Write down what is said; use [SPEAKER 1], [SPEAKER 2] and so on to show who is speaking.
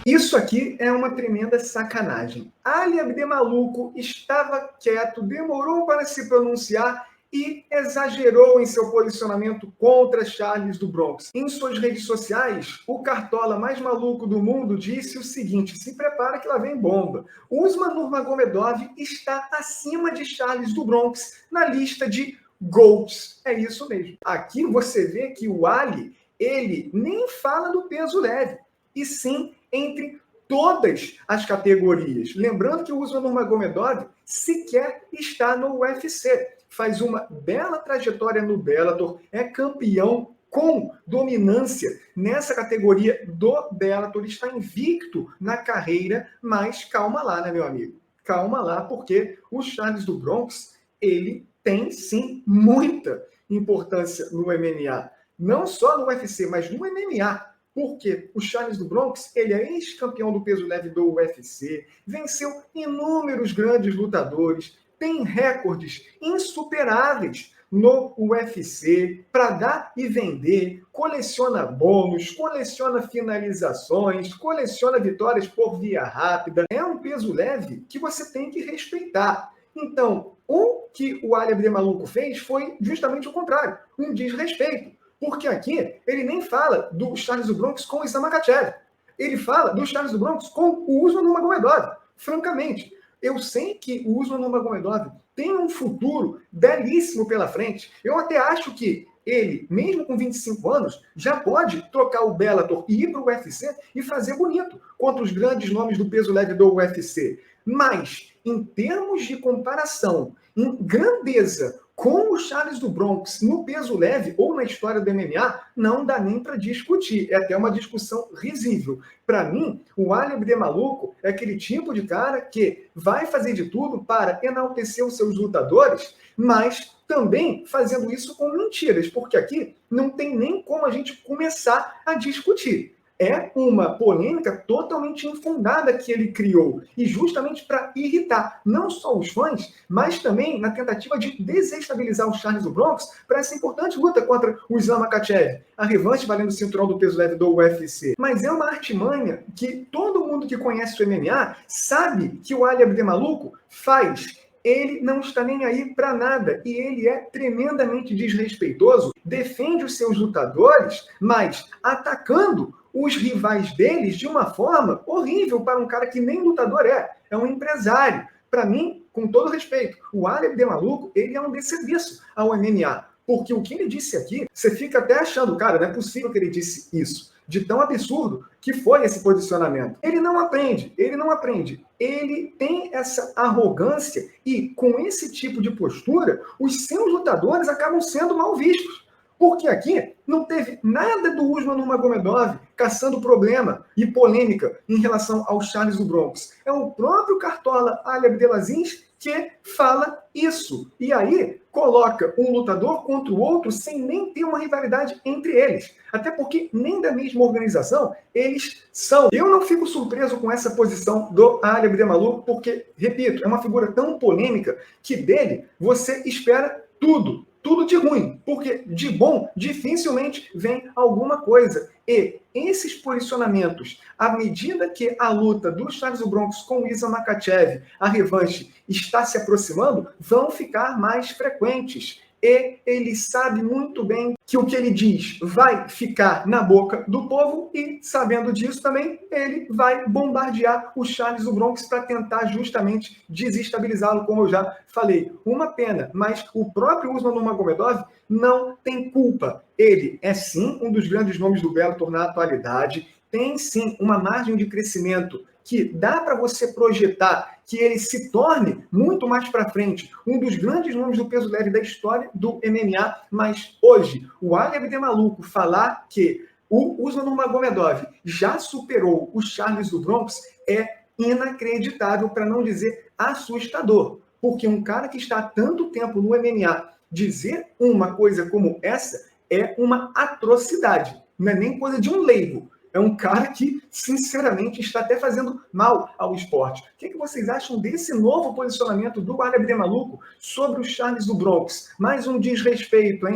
[SPEAKER 1] Isso aqui é uma tremenda sacanagem. Ali Abdemaluco estava quieto, demorou para se pronunciar e exagerou em seu posicionamento contra Charles do Bronx. Em suas redes sociais, o cartola mais maluco do mundo disse o seguinte: se prepara que lá vem bomba. Usman Nurmagomedov está acima de Charles do Bronx na lista de GOATs. É isso mesmo. Aqui você vê que o Ali, ele nem fala do peso leve, e sim entre todas as categorias. Lembrando que o Usman Nurmagomedov sequer está no UFC. Faz uma bela trajetória no Bellator, é campeão com dominância nessa categoria do Bellator, está invicto na carreira, mas calma lá, né, meu amigo? Calma lá, porque o Charles do Bronx, ele tem sim muita importância no MMA. Não só no UFC, mas no MMA. Porque o Charles do Bronx, ele é ex-campeão do peso leve do UFC, venceu inúmeros grandes lutadores, tem recordes insuperáveis no UFC para dar e vender, coleciona bônus, coleciona finalizações, coleciona vitórias por via rápida. É um peso leve que você tem que respeitar. Então, o que o Ali Abdemaluco fez foi justamente o contrário, um desrespeito. Porque aqui ele nem fala do Charles do Bronx com o Islam Makhachev. Ele fala do Charles do Bronx com o Usman Nurmagomedov. Francamente, eu sei que o Usman Nurmagomedov tem um futuro belíssimo pela frente. Eu até acho que ele, mesmo com 25 anos, já pode trocar o Bellator e ir para o UFC e fazer bonito contra os grandes nomes do peso leve do UFC. Mas, em termos de comparação, em grandeza com o Charles do Bronx no peso leve ou na história do MMA, não dá nem para discutir. É até uma discussão risível. Para mim, o Ali Abdemaluco é aquele tipo de cara que vai fazer de tudo para enaltecer os seus lutadores, mas também fazendo isso com mentiras, porque aqui não tem nem como a gente começar a discutir. É uma polêmica totalmente infundada que ele criou, e justamente para irritar não só os fãs, mas também na tentativa de desestabilizar o Charles do Bronx para essa importante luta contra o Islam Makhachev, a revanche valendo o cinturão do peso leve do UFC. Mas é uma artimanha que todo mundo que conhece o MMA sabe que o Ali Abdemaluco faz. Ele não está nem aí para nada e ele é tremendamente desrespeitoso, defende os seus lutadores, mas atacando os rivais deles de uma forma horrível para um cara que nem lutador é um empresário. Para mim, com todo respeito, o Ali Abdemaluco, ele é um desserviço ao MMA, porque o que ele disse aqui, você fica até achando, cara, não é possível que ele disse isso, de tão absurdo que foi esse posicionamento. Ele não aprende. Ele tem essa arrogância e, com esse tipo de postura, os seus lutadores acabam sendo mal vistos. Porque aqui não teve nada do Usman Nurmagomedov caçando problema e polêmica em relação ao Charles do Bronx. É o próprio cartola Ali Abdelaziz que fala isso. E aí coloca um lutador contra o outro sem nem ter uma rivalidade entre eles. Até porque nem da mesma organização eles são. Eu não fico surpreso com essa posição do Ali Abdemaluco, porque, repito, é uma figura tão polêmica que dele você espera tudo de ruim, porque de bom dificilmente vem alguma coisa. E esses posicionamentos, à medida que a luta do Charles do Bronx com o Islam Makhachev, a revanche, está se aproximando, vão ficar mais frequentes. E ele sabe muito bem que o que ele diz vai ficar na boca do povo e, sabendo disso também, ele vai bombardear o Charles do Bronx para tentar justamente desestabilizá-lo, como eu já falei. Uma pena, mas o próprio Usman Nurmagomedov não tem culpa. Ele é sim um dos grandes nomes do Bellator na atualidade, tem sim uma margem de crescimento que dá para você projetar que ele se torne muito mais para frente um dos grandes nomes do peso leve da história do MMA, mas hoje o Ali Abdemaluco falar que o Usman Nurmagomedov já superou o Charles do Bronx é inacreditável, para não dizer assustador, porque um cara que está há tanto tempo no MMA dizer uma coisa como essa é uma atrocidade, não é nem coisa de um leigo. É um cara que, sinceramente, está até fazendo mal ao esporte. O que vocês acham desse novo posicionamento do Ali Abdemaluco sobre o Charles do Bronx? Mais um desrespeito, hein?